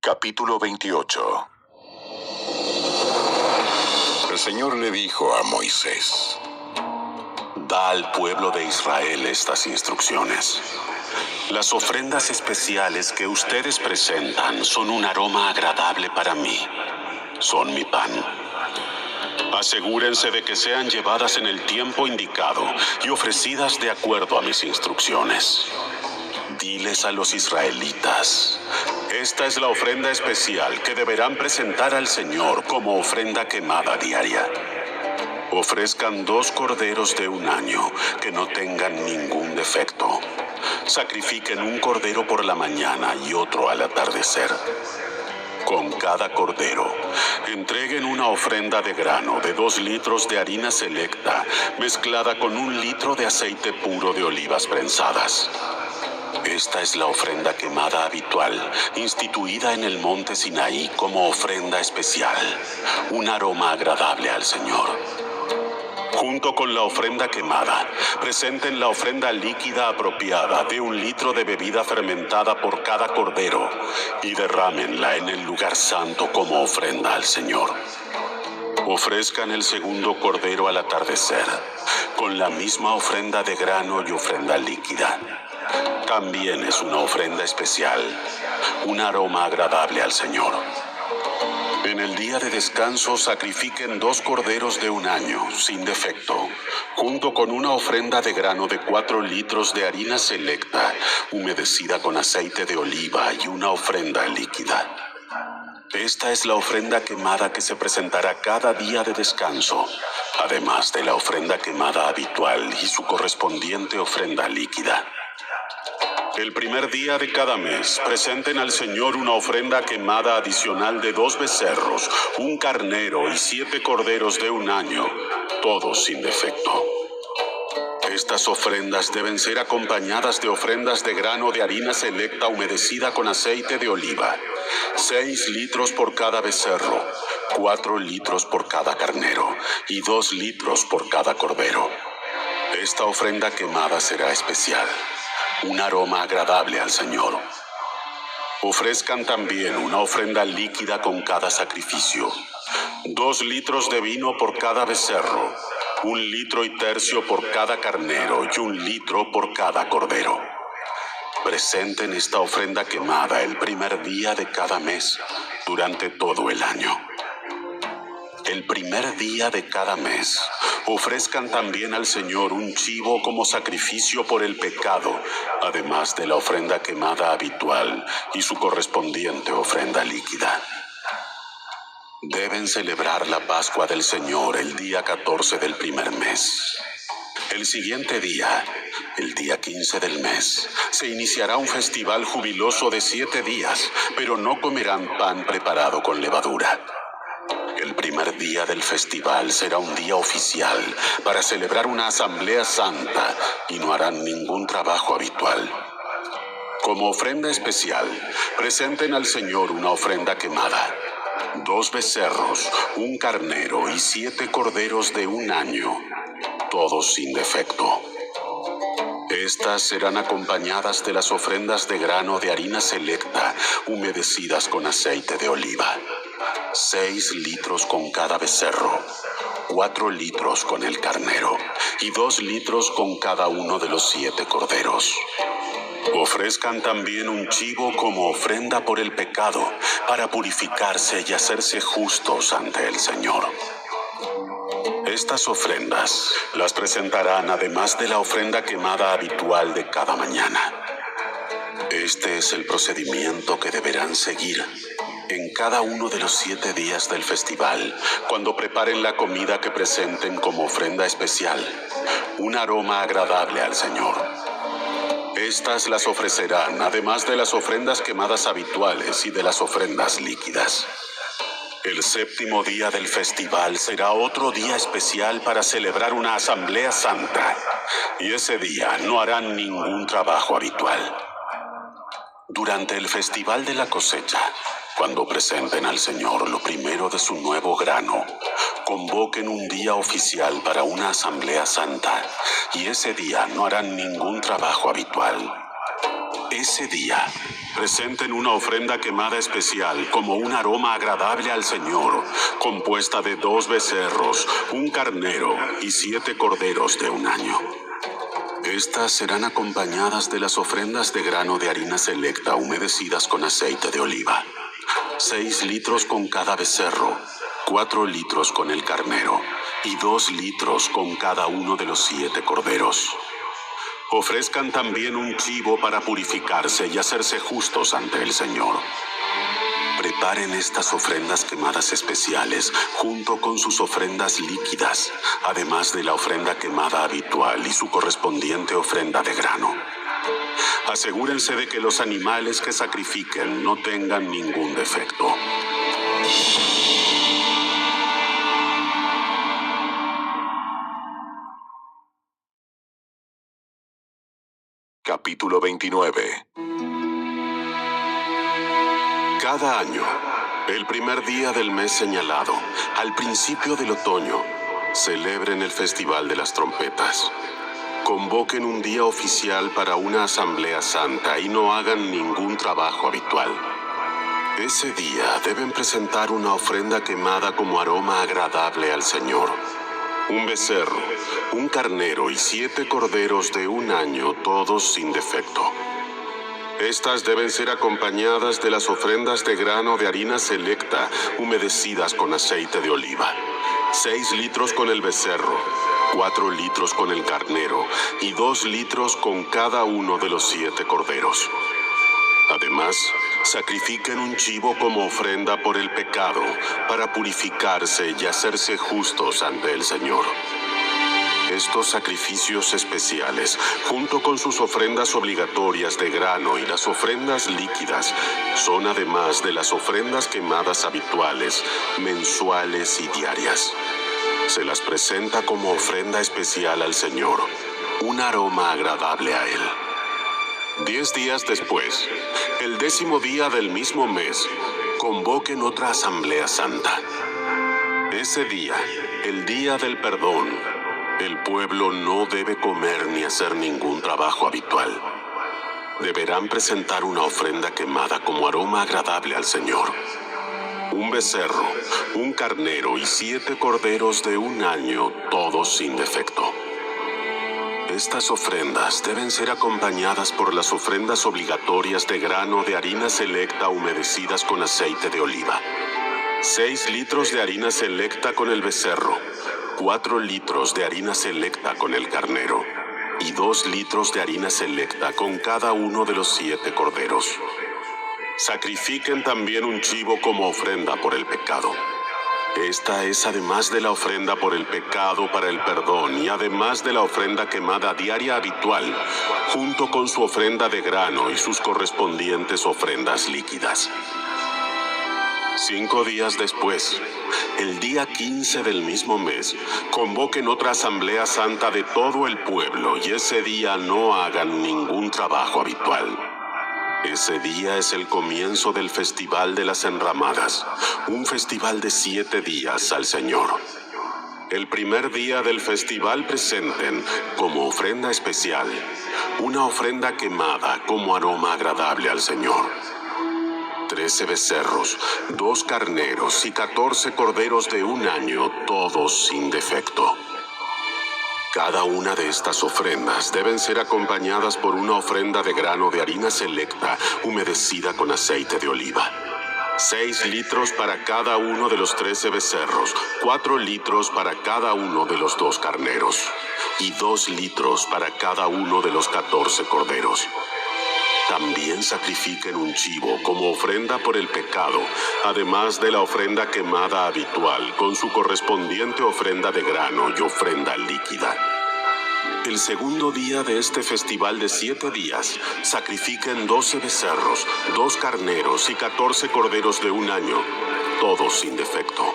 Capítulo 28. El Señor le dijo a Moisés: Da al pueblo de Israel estas instrucciones. Las ofrendas especiales que ustedes presentan son un aroma agradable para mí. Son mi pan. Asegúrense de que sean llevadas en el tiempo indicado y ofrecidas de acuerdo a mis instrucciones. Diles a los israelitas: esta es la ofrenda especial que deberán presentar al Señor como ofrenda quemada diaria. Ofrezcan 2 corderos de 1 año que no tengan ningún defecto. Sacrifiquen un cordero por la mañana y otro al atardecer. Con cada cordero, entreguen una ofrenda de grano de 2 litros de harina selecta mezclada con 1 litro de aceite puro de olivas prensadas. Esta es la ofrenda quemada habitual, instituida en el monte Sinaí como ofrenda especial, un aroma agradable al Señor. Junto con la ofrenda quemada, presenten la ofrenda líquida apropiada de 1 litro de bebida fermentada por cada cordero y derrámenla en el lugar santo como ofrenda al Señor. Ofrezcan el segundo cordero al atardecer, con la misma ofrenda de grano y ofrenda líquida. También es una ofrenda especial, un aroma agradable al Señor. En el día de descanso sacrifiquen 2 corderos de 1 año, sin defecto, junto con una ofrenda de grano de 4 litros de harina selecta, humedecida con aceite de oliva y una ofrenda líquida. Esta es la ofrenda quemada que se presentará cada día de descanso, además de la ofrenda quemada habitual y su correspondiente ofrenda líquida. El primer día de cada mes, presenten al Señor una ofrenda quemada adicional de 2 becerros, 1 carnero y 7 corderos de 1 año, todos sin defecto. Estas ofrendas deben ser acompañadas de ofrendas de grano de harina selecta humedecida con aceite de oliva, 6 litros por cada becerro, 4 litros por cada carnero y 2 litros por cada cordero. Esta ofrenda quemada será especial, un aroma agradable al Señor. Ofrezcan también una ofrenda líquida con cada sacrificio, 2 litros de vino por cada becerro, 1 litro y tercio por cada carnero y 1 litro por cada cordero. Presenten esta ofrenda quemada el primer día de cada mes, durante todo el año. El primer día de cada mes, ofrezcan también al Señor un chivo como sacrificio por el pecado, además de la ofrenda quemada habitual y su correspondiente ofrenda líquida. Deben celebrar la Pascua del Señor el día 14 del primer mes. El siguiente día, el día 15 del mes, se iniciará un festival jubiloso de 7 días, pero no comerán pan preparado con levadura. El primer día del festival será un día oficial para celebrar una asamblea santa y no harán ningún trabajo habitual. Como ofrenda especial, presenten al Señor una ofrenda quemada, 2 becerros, 1 carnero y 7 corderos de 1 año, todos sin defecto. Estas serán acompañadas de las ofrendas de grano de harina selecta, humedecidas con aceite de oliva. 6 litros con cada becerro, 4 litros con el carnero y 2 litros con cada uno de los 7 corderos. Ofrezcan también un chivo como ofrenda por el pecado, para purificarse y hacerse justos ante el Señor. Estas ofrendas las presentarán además de la ofrenda quemada habitual de cada mañana. Este es el procedimiento que deberán seguir en cada uno de los 7 días del festival, cuando preparen la comida que presenten como ofrenda especial, un aroma agradable al Señor. Estas las ofrecerán además de las ofrendas quemadas habituales y de las ofrendas líquidas. El 7º día del festival será otro día especial para celebrar una asamblea santa, y ese día no harán ningún trabajo habitual. Durante el festival de la cosecha, cuando presenten al Señor lo primero de su nuevo grano, convoquen un día oficial para una asamblea santa, y ese día no harán ningún trabajo habitual. Ese día, presenten una ofrenda quemada especial como un aroma agradable al Señor, compuesta de 2 becerros, un carnero y 7 corderos de un año. Estas serán acompañadas de las ofrendas de grano de harina selecta humedecidas con aceite de oliva. 6 litros con cada becerro, 4 litros con el carnero y 2 litros con cada uno de los 7 corderos. Ofrezcan también un chivo para purificarse y hacerse justos ante el Señor. Preparen estas ofrendas quemadas especiales junto con sus ofrendas líquidas, además de la ofrenda quemada habitual y su correspondiente ofrenda de grano. Asegúrense de que los animales que sacrifiquen no tengan ningún defecto. Capítulo 29. Cada año, el primer día del mes señalado, al principio del otoño, celebren el Festival de las Trompetas. Convoquen un día oficial para una asamblea santa y no hagan ningún trabajo habitual. Ese día deben presentar una ofrenda quemada como aroma agradable al Señor. Un becerro, un carnero y 7 corderos de un año, todos sin defecto. Estas deben ser acompañadas de las ofrendas de grano de harina selecta, humedecidas con aceite de oliva. 6 litros con el becerro, 4 litros con el carnero y 2 litros con cada uno de los 7 corderos. Además, sacrifiquen un chivo como ofrenda por el pecado, para purificarse y hacerse justos ante el Señor. Estos sacrificios especiales, junto con sus ofrendas obligatorias de grano y las ofrendas líquidas, son además de las ofrendas quemadas habituales, mensuales y diarias. Se las presenta como ofrenda especial al Señor, un aroma agradable a Él. 10 días después, el 10º día del mismo mes, convoquen otra asamblea santa. Ese día, el día del perdón, el pueblo no debe comer ni hacer ningún trabajo habitual. Deberán presentar una ofrenda quemada como aroma agradable al Señor. Un becerro, un carnero y 7 corderos de un año, todos sin defecto. Estas ofrendas deben ser acompañadas por las ofrendas obligatorias de grano de harina selecta humedecidas con aceite de oliva. 6 litros de harina selecta con el becerro, 4 litros de harina selecta con el carnero y 2 litros de harina selecta con cada uno de los 7 corderos. Sacrifiquen también un chivo como ofrenda por el pecado. Esta es además de la ofrenda por el pecado para el perdón y además de la ofrenda quemada diaria habitual, junto con su ofrenda de grano y sus correspondientes ofrendas líquidas. 5 días después, el día 15 del mismo mes, convoquen otra asamblea santa de todo el pueblo y ese día no hagan ningún trabajo habitual. Ese día es el comienzo del Festival de las Enramadas, un festival de 7 días al Señor. El primer día del festival presenten, como ofrenda especial, una ofrenda quemada como aroma agradable al Señor. 13 becerros, 2 carneros y 14 corderos de un año, todos sin defecto. Cada una de estas ofrendas deben ser acompañadas por una ofrenda de grano de harina selecta, humedecida con aceite de oliva. 6 litros para cada uno de los 13 becerros, 4 litros para cada uno de los 2 carneros, y 2 litros para cada uno de los 14 corderos. También sacrifiquen un chivo como ofrenda por el pecado, además de la ofrenda quemada habitual, con su correspondiente ofrenda de grano y ofrenda líquida. El segundo día de este festival de 7 días, sacrifiquen 12 becerros, 2 carneros y 14 corderos de un año, todos sin defecto.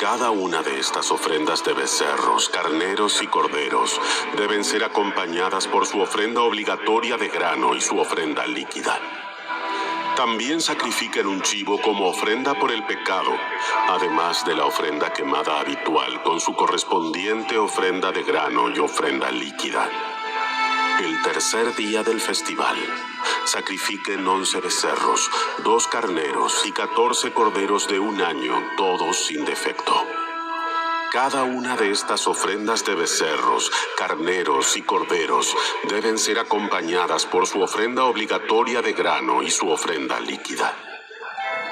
Cada una de estas ofrendas de becerros, carneros y corderos deben ser acompañadas por su ofrenda obligatoria de grano y su ofrenda líquida. También sacrifiquen un chivo como ofrenda por el pecado, además de la ofrenda quemada habitual con su correspondiente ofrenda de grano y ofrenda líquida. El tercer día del festival, sacrifiquen 11 becerros, 2 carneros y 14 corderos de un año, todos sin defecto. Cada una de estas ofrendas de becerros, carneros y corderos deben ser acompañadas por su ofrenda obligatoria de grano y su ofrenda líquida.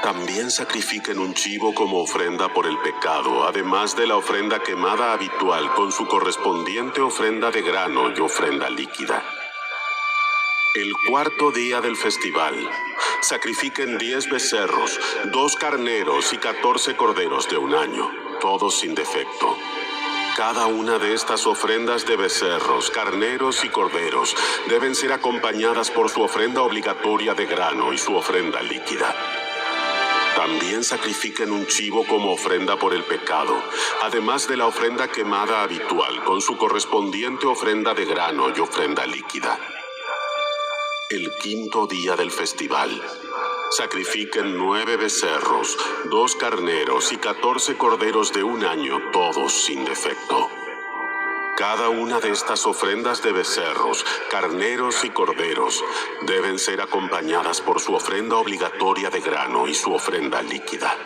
También sacrifiquen un chivo como ofrenda por el pecado, además de la ofrenda quemada habitual con su correspondiente ofrenda de grano y ofrenda líquida. El cuarto día del festival, sacrifiquen 10 becerros, 2 carneros y 14 corderos de un año, todos sin defecto. Cada una de estas ofrendas de becerros, carneros y corderos deben ser acompañadas por su ofrenda obligatoria de grano y su ofrenda líquida. También sacrifiquen un chivo como ofrenda por el pecado, además de la ofrenda quemada habitual con su correspondiente ofrenda de grano y ofrenda líquida. El quinto día del festival, sacrifiquen 9 becerros, 2 carneros y 14 corderos de un año, todos sin defecto. Cada una de estas ofrendas de becerros, carneros y corderos deben ser acompañadas por su ofrenda obligatoria de grano y su ofrenda líquida.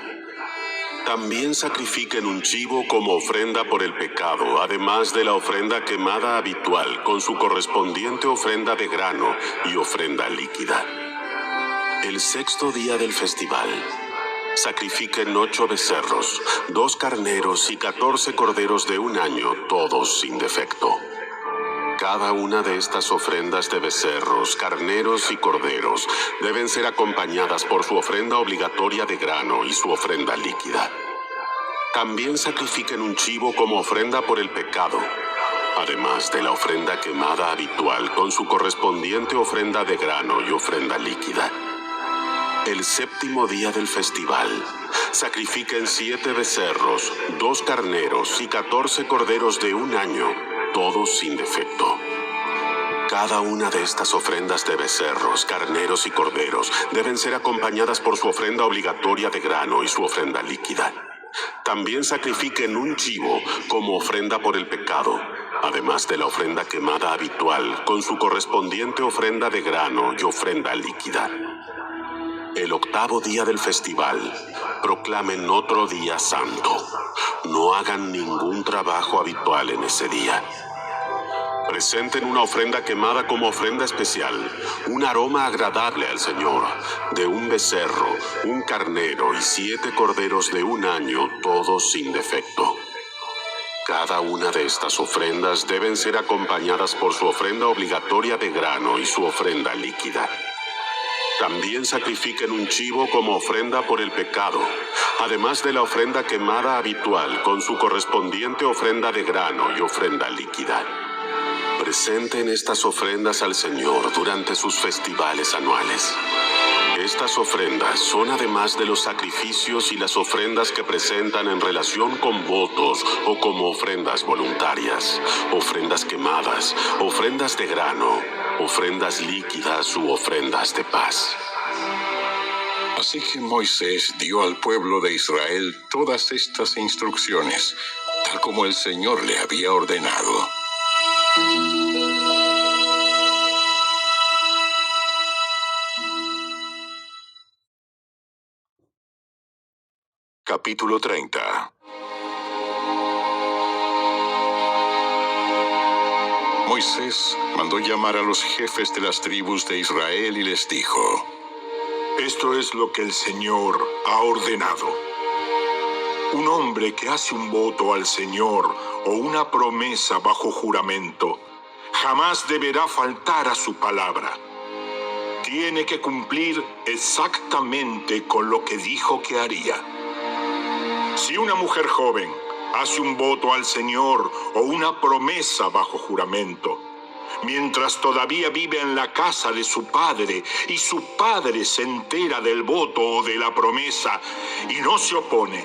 También sacrifiquen un chivo como ofrenda por el pecado, además de la ofrenda quemada habitual con su correspondiente ofrenda de grano y ofrenda líquida. El sexto día del festival, sacrifiquen 8 becerros, 2 carneros y 14 corderos de un año, todos sin defecto. Cada una de estas ofrendas de becerros, carneros y corderos deben ser acompañadas por su ofrenda obligatoria de grano y su ofrenda líquida. También sacrifiquen un chivo como ofrenda por el pecado, además de la ofrenda quemada habitual con su correspondiente ofrenda de grano y ofrenda líquida. El séptimo día del festival, sacrifiquen 7 becerros, 2 carneros y 14 corderos de un año, todos sin defecto. Cada una de estas ofrendas de becerros, carneros y corderos deben ser acompañadas por su ofrenda obligatoria de grano y su ofrenda líquida. También sacrifiquen un chivo como ofrenda por el pecado, además de la ofrenda quemada habitual con su correspondiente ofrenda de grano y ofrenda líquida. El octavo día del festival, proclamen otro día santo. No hagan ningún trabajo habitual en ese día. Presenten una ofrenda quemada como ofrenda especial, un aroma agradable al Señor, de un becerro, un carnero y 7 corderos de un año, todos sin defecto. Cada una de estas ofrendas deben ser acompañadas por su ofrenda obligatoria de grano y su ofrenda líquida. También sacrifiquen un chivo como ofrenda por el pecado, además de la ofrenda quemada habitual con su correspondiente ofrenda de grano y ofrenda líquida. Presenten estas ofrendas al Señor durante sus festivales anuales. Estas ofrendas son además de los sacrificios y las ofrendas que presentan en relación con votos o como ofrendas voluntarias, ofrendas quemadas, ofrendas de grano, ofrendas líquidas u ofrendas de paz. Así que Moisés dio al pueblo de Israel todas estas instrucciones, tal como el Señor le había ordenado. Capítulo 30. Moisés mandó llamar a los jefes de las tribus de Israel y les dijo: Esto es lo que el Señor ha ordenado. Un hombre que hace un voto al Señor o una promesa bajo juramento jamás deberá faltar a su palabra. Tiene que cumplir exactamente con lo que dijo que haría. Si una mujer joven hace un voto al Señor o una promesa bajo juramento, mientras todavía vive en la casa de su padre y su padre se entera del voto o de la promesa y no se opone,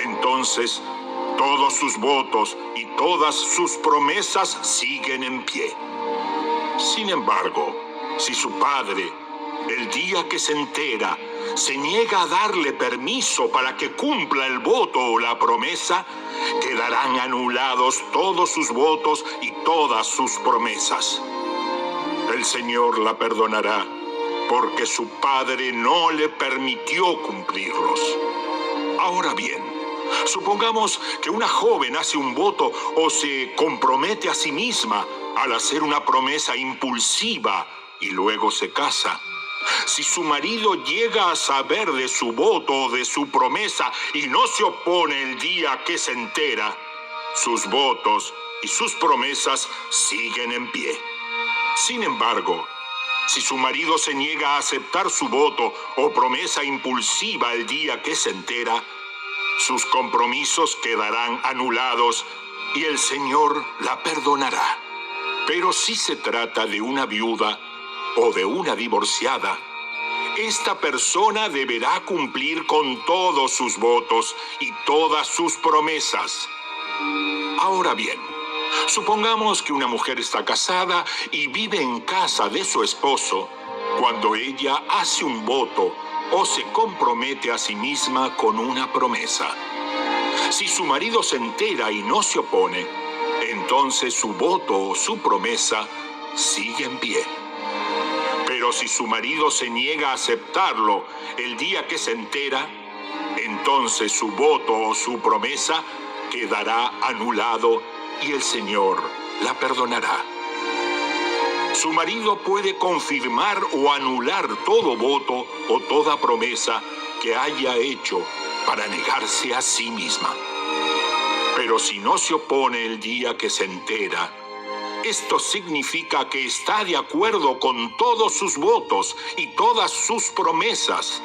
entonces todos sus votos y todas sus promesas siguen en pie. Sin embargo, si su padre, el día que se entera, se niega a darle permiso para que cumpla el voto o la promesa, quedarán anulados todos sus votos y todas sus promesas. El Señor la perdonará porque su padre no le permitió cumplirlos. Ahora bien, supongamos que una joven hace un voto o se compromete a sí misma al hacer una promesa impulsiva y luego se casa. Si su marido llega a saber de su voto o de su promesa y no se opone el día que se entera, sus votos y sus promesas siguen en pie. Sin embargo, si su marido se niega a aceptar su voto o promesa impulsiva el día que se entera, sus compromisos quedarán anulados y el Señor la perdonará. Pero si se trata de una viuda o de una divorciada, esta persona deberá cumplir con todos sus votos y todas sus promesas. Ahora bien, supongamos que una mujer está casada y vive en casa de su esposo cuando ella hace un voto o se compromete a sí misma con una promesa. Si su marido se entera y no se opone, entonces su voto o su promesa sigue en pie. Pero si su marido se niega a aceptarlo el día que se entera, entonces su voto o su promesa quedará anulado y el Señor la perdonará. Su marido puede confirmar o anular todo voto o toda promesa que haya hecho para negarse a sí misma. Pero si no se opone el día que se entera, esto significa que está de acuerdo con todos sus votos y todas sus promesas.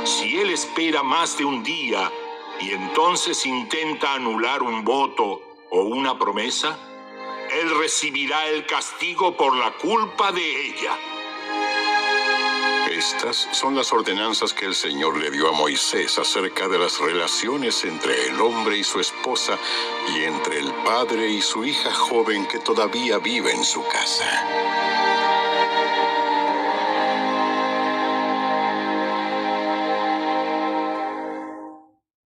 Si él espera más de un día y entonces intenta anular un voto o una promesa, él recibirá el castigo por la culpa de ella. Estas son las ordenanzas que el Señor le dio a Moisés acerca de las relaciones entre el hombre y su esposa y entre el padre y su hija joven que todavía vive en su casa.